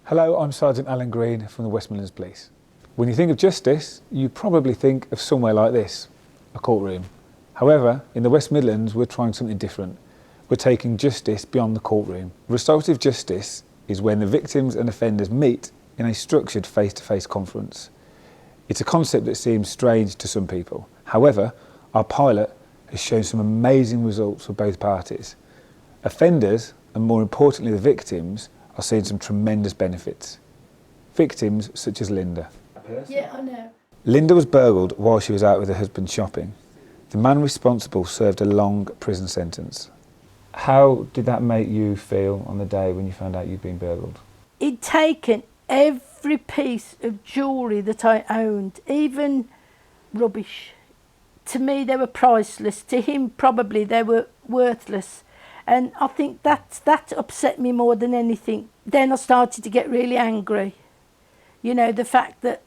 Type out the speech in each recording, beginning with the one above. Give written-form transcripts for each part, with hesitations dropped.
Hello, I'm Sgt Alan Green from the West Midlands Police. When you think of justice, you probably think of somewhere like this, a courtroom. However, in the West Midlands, we're trying something different. We're taking justice beyond the courtroom. Restorative justice is when the victims and offenders meet in a structured face-to-face conference. It's a concept that seems strange to some people. However, our pilot has shown some amazing results for both parties. Offenders, and more importantly the victims, are seeing some tremendous benefits. Victims such as Linda. Yeah, I know. Linda was burgled while she was out with her husband shopping. The man responsible served a long prison sentence. How did that make you feel on the day when you found out you'd been burgled? He'd taken every piece of jewellery that I owned, even rubbish. To me they were priceless, to him probably they were worthless. And I think that upset me more than anything. Then I started to get really angry. You know, the fact that,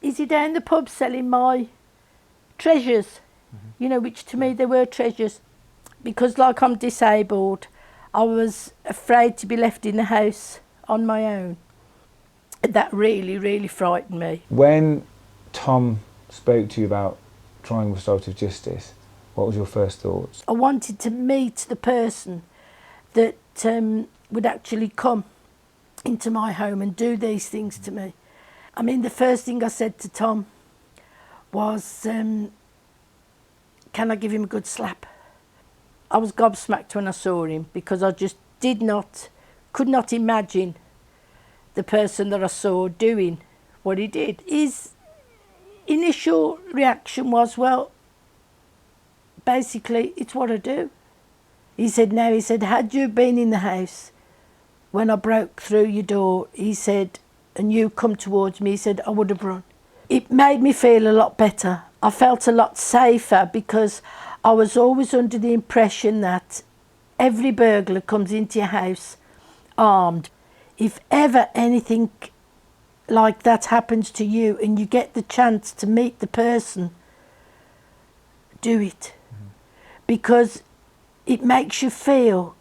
is he down the pub selling my treasures? You know, which to me they were treasures. Because like I'm disabled, I was afraid to be left in the house on my own. That really, really frightened me. When Tom spoke to you about trying restorative justice, what was your first thoughts? I wanted to meet the person that would actually come into my home and do these things to me. I mean, the first thing I said to Tom was, can I give him a good slap? I was gobsmacked when I saw him because I just could not imagine the person that I saw doing what he did. His initial reaction was, well, basically, it's what I do. He said, no, he said, had you been in the house when I broke through your door, he said, and you come towards me, he said, I would have run. It made me feel a lot better. I felt a lot safer because I was always under the impression that every burglar comes into your house armed. If ever anything like that happens to you and you get the chance to meet the person, do it. Because it makes you feel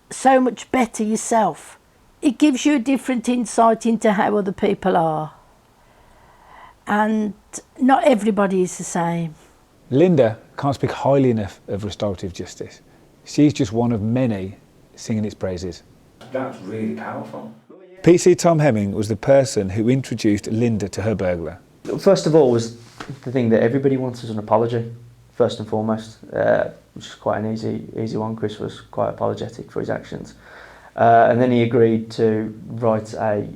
so much better yourself. It gives you a different insight into how other people are. And not everybody is the same. Linda can't speak highly enough of restorative justice. She's just one of many singing its praises. That's really powerful. PC Tom Hemming was the person who introduced Linda to her burglar. First of all was the thing that everybody wants is an apology, first and foremost, which is quite an easy one. Chris was quite apologetic for his actions. And then he agreed to write a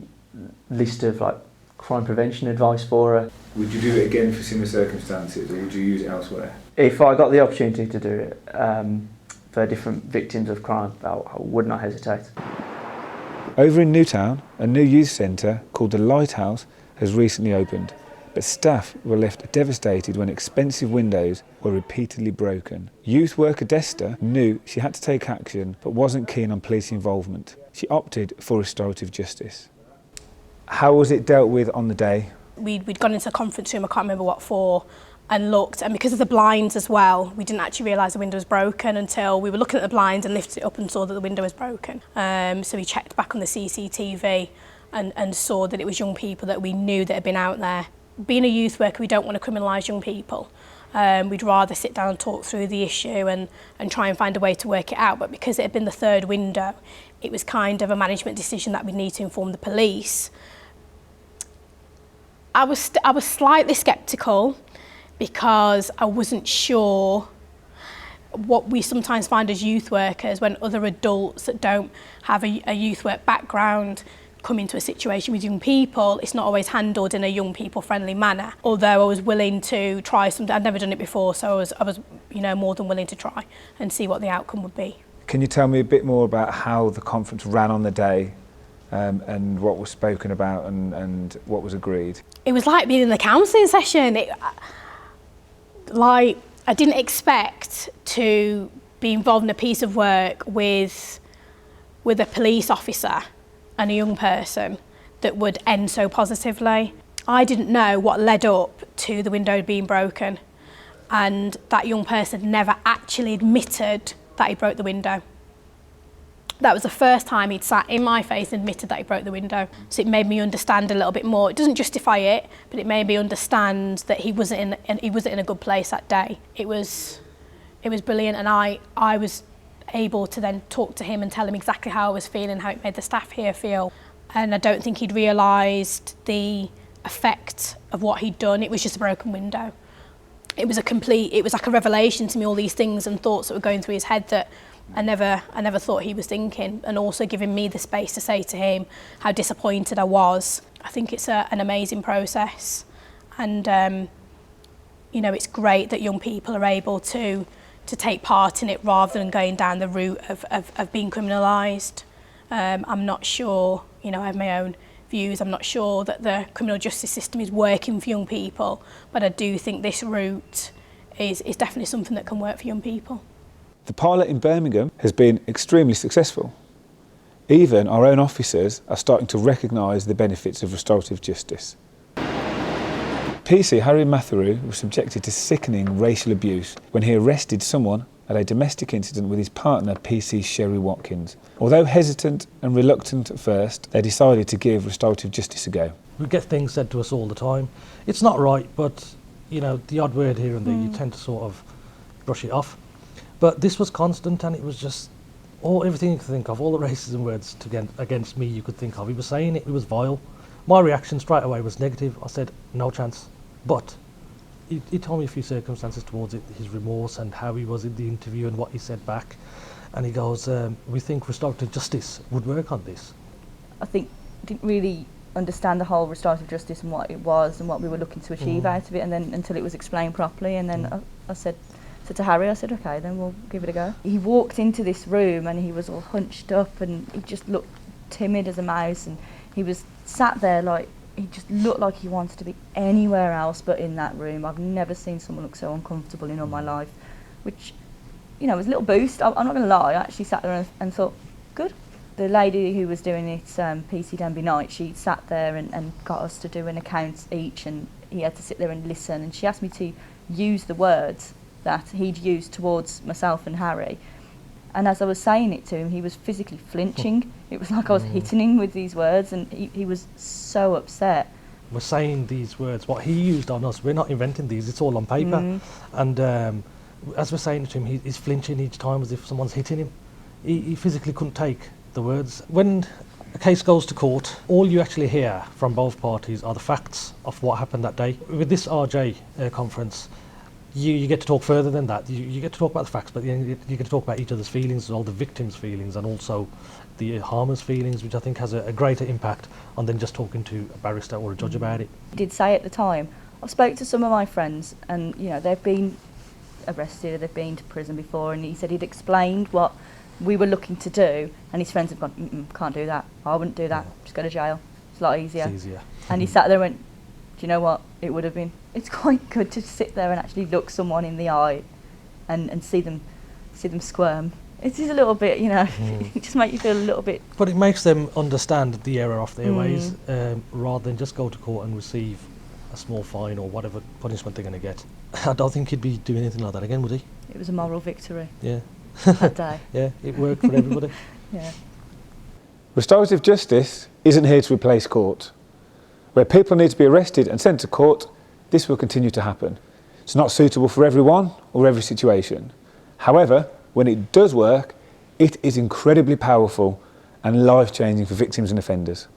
list of crime prevention advice for her. Would you do it again for similar circumstances, or would you use it elsewhere? If I got the opportunity to do it for different victims of crime, I would not hesitate. Over in Newtown, a new youth centre called the Lighthouse has recently opened, but staff were left devastated when expensive windows were repeatedly broken. Youth worker Desta knew she had to take action but wasn't keen on police involvement. She opted for restorative justice. How was it dealt with on the day? We'd gone into the conference room, I can't remember what for, and looked, and because of the blinds as well, we didn't actually realise the window was broken until we were looking at the blinds and lifted it up and saw that the window was broken. So we checked back on the CCTV and saw that it was young people that we knew that had been out there. Being a youth worker, we don't want to criminalise young people. We'd rather sit down and talk through the issue and try and find a way to work it out. But because it had been the third window, it was kind of a management decision that we need to inform the police. I was slightly sceptical because I wasn't sure what we sometimes find as youth workers when other adults that don't have a youth work background come into a situation with young people, it's not always handled in a young people friendly manner. Although I was willing to try something, I'd never done it before, so I was more than willing to try and see what the outcome would be. Can you tell me a bit more about how the conference ran on the day and what was spoken about and what was agreed? It was like being in the counselling session. I didn't expect to be involved in a piece of work with a police officer and a young person that would end so positively. I didn't know what led up to the window being broken, and that young person never actually admitted that he broke the window. That was the first time he'd sat in my face and admitted that he broke the window. So it made me understand a little bit more. It doesn't justify it, but it made me understand that he wasn't in a good place that day. It was brilliant, and I was able to then talk to him and tell him exactly how I was feeling, how it made the staff here feel. And I don't think he'd realised the effect of what he'd done. It was just a broken window. It was like a revelation to me, all these things and thoughts that were going through his head that I never thought he was thinking, and also giving me the space to say to him how disappointed I was. I think it's an amazing process, and you know, it's great that young people are able to take part in it rather than going down the route of being criminalised. I'm not sure, you know, I have my own views. I'm not sure that the criminal justice system is working for young people, but I do think this route is definitely something that can work for young people. The pilot in Birmingham has been extremely successful. Even our own officers are starting to recognise the benefits of restorative justice. PC Harry Matheru was subjected to sickening racial abuse when he arrested someone at a domestic incident with his partner, PC Sherry Watkins. Although hesitant and reluctant at first, they decided to give restorative justice a go. We get things said to us all the time. It's not right, but you know, the odd word here and there, you tend to sort of brush it off. But this was constant, and it was just everything you could think of, all the racism words against me you could think of. He was saying it was vile. My reaction straight away was negative. I said, no chance. But he told me a few circumstances towards it, his remorse and how he was in the interview and what he said back. And he goes, we think restorative justice would work on this. I think I didn't really understand the whole restorative justice and what it was and what we were looking to achieve out of it, and then until it was explained properly, and then I said to Harry, I said, okay, then we'll give it a go. He walked into this room and he was all hunched up and he just looked timid as a mouse, and he was sat there like, he just looked like he wanted to be anywhere else but in that room. I've never seen someone look so uncomfortable in all my life, which, you know, was a little boost. I'm not going to lie, I actually sat there and thought, good. The lady who was doing it, PC Denby Knight, she sat there and got us to do an account each, and he had to sit there and listen, and she asked me to use the words that he'd used towards myself and Harry. And as I was saying it to him, he was physically flinching. It was like I was hitting him with these words, and he was so upset. We're saying these words, what he used on us, we're not inventing these, it's all on paper. And as we're saying it to him, he's flinching each time as if someone's hitting him. He physically couldn't take the words. When a case goes to court, all you actually hear from both parties are the facts of what happened that day. With this RJ conference, you get to talk further than that. You get to talk about the facts, but you get to talk about each other's feelings, all the victims' feelings, and also the harmer's feelings, which I think has a greater impact on than just talking to a barrister or a judge about it. He did say at the time, I've spoke to some of my friends, and you know, they've been arrested or they've been to prison before, and he said he'd explained what we were looking to do, and his friends have gone, can't do that, I wouldn't do that, just go to jail, it's a lot easier. It's easier. And he sat there and went, do you know what, it would have been. It's quite good to sit there and actually look someone in the eye and see them squirm. It is a little bit, you know, it just makes you feel a little bit. But it makes them understand the error of their ways, rather than just go to court and receive a small fine or whatever punishment they're going to get. I don't think he'd be doing anything like that again, would he? It was a moral victory. Yeah. That day. Yeah, it worked for everybody. Yeah. Restorative justice isn't here to replace court. Where people need to be arrested and sent to court, this will continue to happen. It's not suitable for everyone or every situation. However, when it does work, it is incredibly powerful and life-changing for victims and offenders.